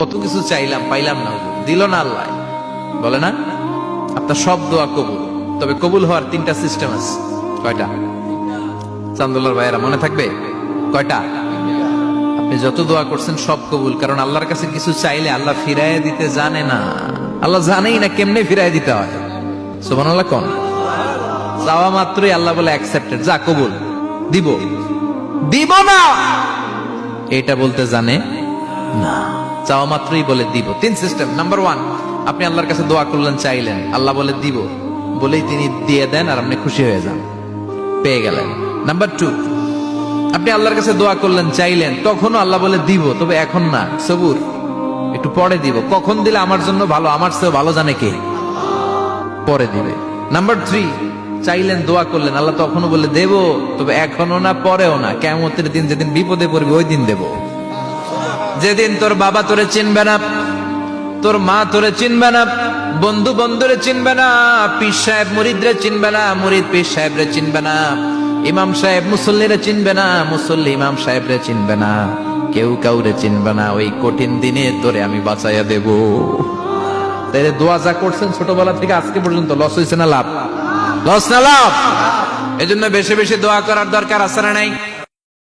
কত কিছু চাইলাম, পাইলাম না, দিল না আল্লাহ। বলে না আপনার সব দোয়া কবুল, তবে কবুল হওয়ার 3টা সিস্টেম আছে। কয়টা? চান্দুল্লার ভাইয়েরা মনে থাকবে কয়টা? আপনি যত দোয়া করছেন সব কবুল, কারণ আল্লাহর কাছে কিছু চাইলে আল্লাহ ফিরাইয়া দিতে জানে না। আল্লাহ জানেই না কেমনে ফিরাইয়া দিতে হয়। সুবহানাল্লাহ কোন? চাওয়া মাত্রই আল্লাহ বলে অ্যাকসেপ্টেড, যা কবুল, দিব দিব না এটা বলতে জানে না, চাওয়া মাত্রই বলে দিব। 3 সিস্টেম। নাম্বার 1, আপনি আল্লাহর কাছে দোয়া করলেন, চাইলেন, আল্লাহ বলে দিব, বলেই তিনি দিয়ে দেন আর আপনি খুশি হয়ে যান, পেয়ে গেলেন। নাম্বার 2, আপনি আল্লাহর কাছে দোয়া করলেন, চাইলেন, তখনও আল্লাহ বলে দিব, তবে এখন না, সবুর, একটু পরে দিব। কখন দিলে আমার জন্য ভালো, আমার চেয়ে ভালো জানে কে, পরে দিবে। নাম্বার 3, চাইলেন, দোয়া করলেন, আল্লাহ তখনও বলে দেব, তবে এখনো না, পরেও না, কিয়ামতের দিন যেদিন বিপদে পড়বে ওই দিন দেব। যেদিন তোর বাবা তোরে চিনবে না, তোর মা তোরে চিনবে না, বন্ধু বন্ধুরে চিনবে না, পীর সাহেব মুরিদরে চিনবে না, মুরিদ পীর সাহেবরে চিনবে না, ইমাম সাহেব মুসল্লিরে চিনবে না, মুসল্লি ইমাম সাহেবরে চিনবে না, কেউ কাউরে চিনবে না। ওই কঠিন দিনে তোরে আমি বাঁচাইয়া দেব। তাই দোয়া যা করছেন ছোটবেলা থেকে আজকে পর্যন্ত, লস হয়েছে না লাভ? লস না লাভ? এজন্য বেশি বেশি দোয়া করার দরকার আছে না নাই?